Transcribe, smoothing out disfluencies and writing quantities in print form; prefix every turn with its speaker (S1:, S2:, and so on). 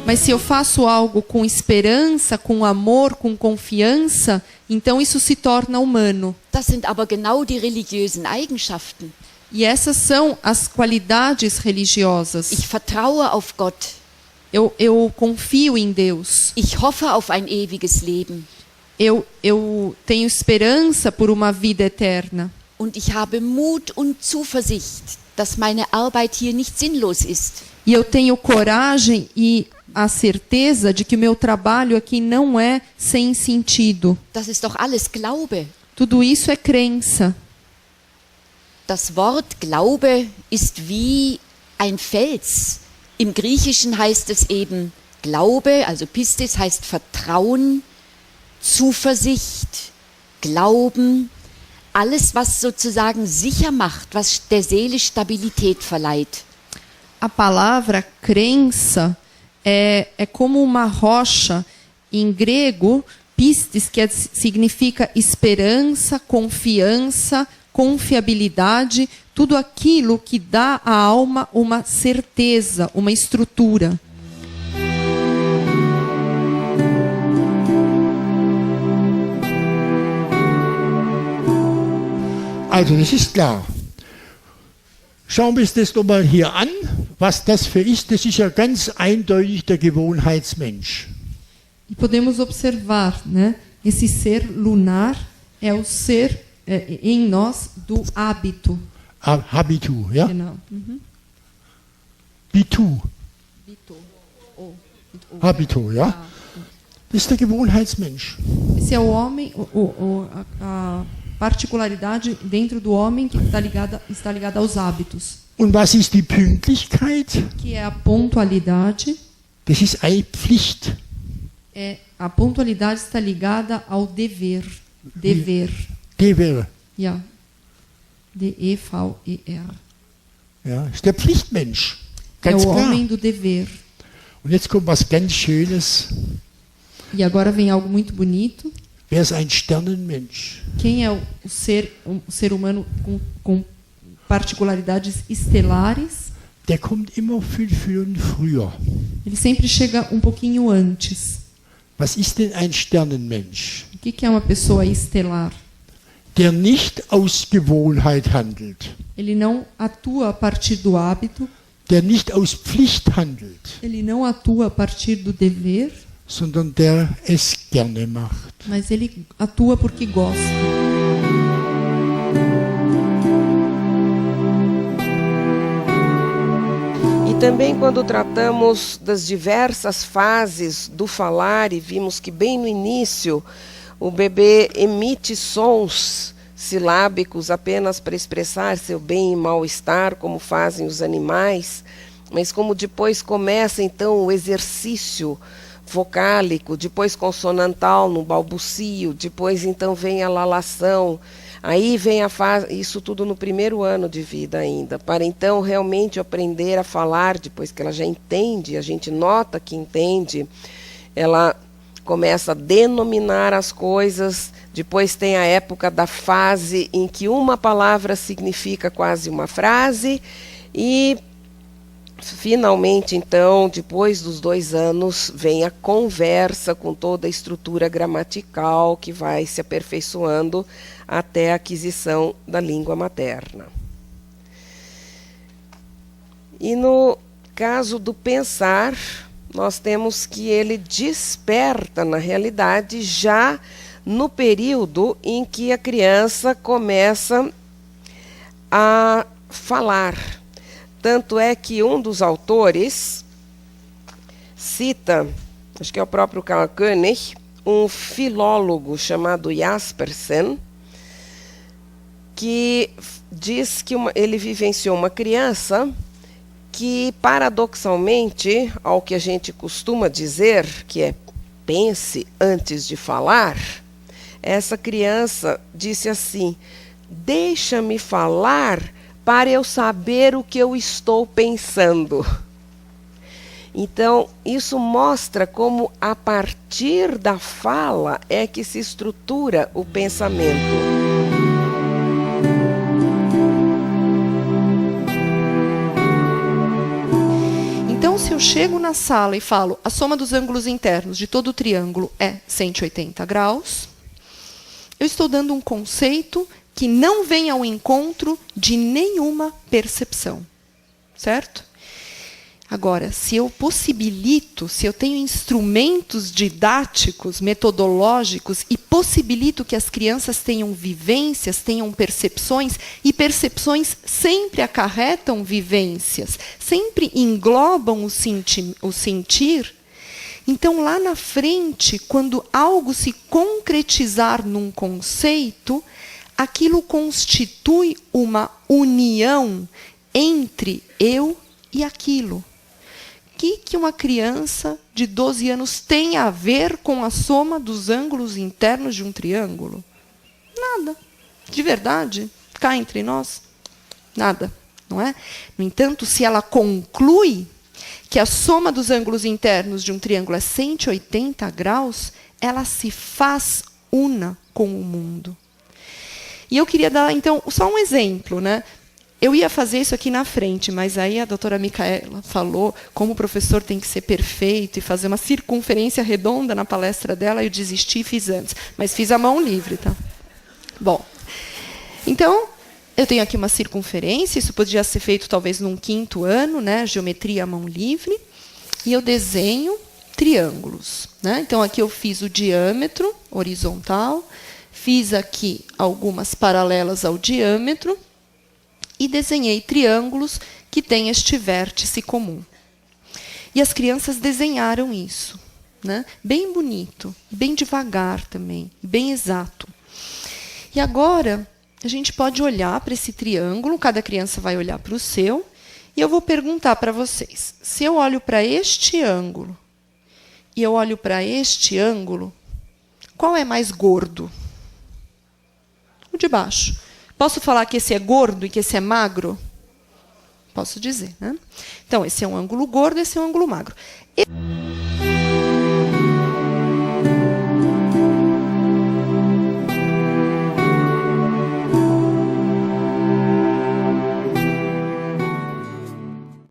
S1: Mas se eu faço algo com esperança, com amor, com confiança, então isso se torna humano.
S2: Das sind aber genau die religiösen Eigenschaften.
S1: E essas são as qualidades religiosas.
S2: Ich vertraue auf Gott.
S1: Eu confio em Deus.
S2: Ich hoffe auf ein ewiges Leben.
S1: Eu tenho esperança por uma vida eterna.
S2: Und ich habe Mut und Zuversicht, dass meine Arbeit hier nicht sinnlos ist.
S1: E eu tenho coragem e a certeza de que o meu trabalho aqui não é sem sentido.
S2: Das ist doch alles Glaube.
S1: Tudo isso é crença.
S2: Das Wort Glaube ist wie ein Fels. Im Griechischen heißt es eben Glaube, also Pistis heißt Vertrauen, Zuversicht, Glauben, alles, was sozusagen sicher macht, was der Seele Stabilität verleiht.
S1: A palavra crença é como uma rocha. Em grego, pistis, que significa esperança, confiança, confiabilidade, tudo aquilo que dá à alma uma certeza, uma estrutura.
S3: Also das ist klar. Schauen wir uns das doch mal hier an, was das für ist. Das ist ja ganz eindeutig der Gewohnheitsmensch.
S1: E podemos observar, né? Esse ser lunar é o ser em nós do hábito.
S3: Habitu, ja?
S1: Genau. Mhm.
S3: Bitu.
S1: Bito. O.
S3: Habitu, ja? Das ist der Gewohnheitsmensch.
S1: Esse é o homem, a particularidade dentro do homem que está ligada aos hábitos.
S3: Und was ist die Pünktlichkeit?
S1: Que é a pontualidade.
S3: Das ist eine Pflicht.
S1: A pontualidade está ligada ao dever. Dever.
S3: Dever.
S1: Ja. D-E-V-E-R.
S3: Ja, ist der Pflichtmensch.
S1: É
S3: Ganz
S1: o
S3: klar.
S1: homem do dever.
S3: Und jetzt kommt was ganz Schönes.
S1: E agora vem algo muito bonito.
S3: Wer ist ein Sternenmensch?
S1: Quem é o ser humano com particularidades estelares?
S3: Der kommt immer viel früher.
S1: Ele sempre chega um pouquinho antes.
S3: Was ist denn ein Sternenmensch?
S1: O que é uma pessoa estelar?
S3: Der nicht aus Gewohnheit handelt.
S1: Ele não atua a partir do hábito.
S3: Der nicht aus Pflicht handelt.
S1: Ele não atua a partir do dever.
S3: Sondern der es gerne macht.
S1: Mas ele atua porque gosta.
S4: E também quando tratamos das diversas fases do falar e vimos que bem no início o bebê emite sons silábicos apenas para expressar seu bem e mal-estar, como fazem os animais, mas como depois começa então o exercício vocálico, depois consonantal no balbucio, depois então vem a lalação, aí vem a fase, isso tudo no primeiro ano de vida ainda, para então realmente aprender a falar, depois que ela já entende, a gente nota que entende, ela começa a denominar as coisas, depois tem a época da fase em que uma palavra significa quase uma frase, e finalmente, então, depois dos 2 anos, vem a conversa com toda a estrutura gramatical que vai se aperfeiçoando até a aquisição da língua materna. E no caso do pensar, nós temos que ele desperta, na realidade, já no período em que a criança começa a falar. Tanto é que um dos autores cita, acho que é o próprio Karl König, um filólogo chamado Jaspersen, que diz que ele vivenciou uma criança que, paradoxalmente, ao que a gente costuma dizer, que é pense antes de falar, essa criança disse assim: deixa-me falar para eu saber o que eu estou pensando. Então, isso mostra como a partir da fala é que se estrutura o pensamento.
S1: Então, se se eu chego na sala e falo a soma dos ângulos internos de todo o triângulo é 180 graus, eu estou dando um conceito que não vem ao encontro de nenhuma percepção. Certo? Agora, se eu possibilito, se eu tenho instrumentos didáticos, metodológicos, e possibilito que as crianças tenham vivências, tenham percepções, e percepções sempre acarretam vivências, sempre englobam o sentir, então lá na frente, quando algo se concretizar num conceito, aquilo constitui uma união entre eu e aquilo. O que uma criança de 12 anos tem a ver com a soma dos ângulos internos de um triângulo? Nada. De verdade, cá entre nós, nada, não é? No entanto, se ela conclui que a soma dos ângulos internos de um triângulo é 180 graus, ela se faz una com o mundo. E eu queria dar, então, só um exemplo, né? Eu ia fazer isso aqui na frente, mas aí a doutora Micaela falou como o professor tem que ser perfeito e fazer uma circunferência redonda na palestra dela, eu desisti e fiz antes. Mas fiz a mão livre, tá? Bom, então, eu tenho aqui uma circunferência, isso podia ser feito talvez num 5º ano, né? Geometria à mão livre, e eu desenho triângulos, né? Então, aqui eu fiz o diâmetro horizontal, fiz aqui algumas paralelas ao diâmetro, e desenhei triângulos que têm este vértice comum. E as crianças desenharam isso, né? Bem bonito, bem devagar também, bem exato. E agora, a gente pode olhar para esse triângulo, cada criança vai olhar para o seu, e eu vou perguntar para vocês, se eu olho para este ângulo e eu olho para este ângulo, qual é mais gordo? O de baixo. Posso falar que esse é gordo e que esse é magro? Posso dizer, né? Então, esse é um ângulo gordo, esse é um ângulo magro.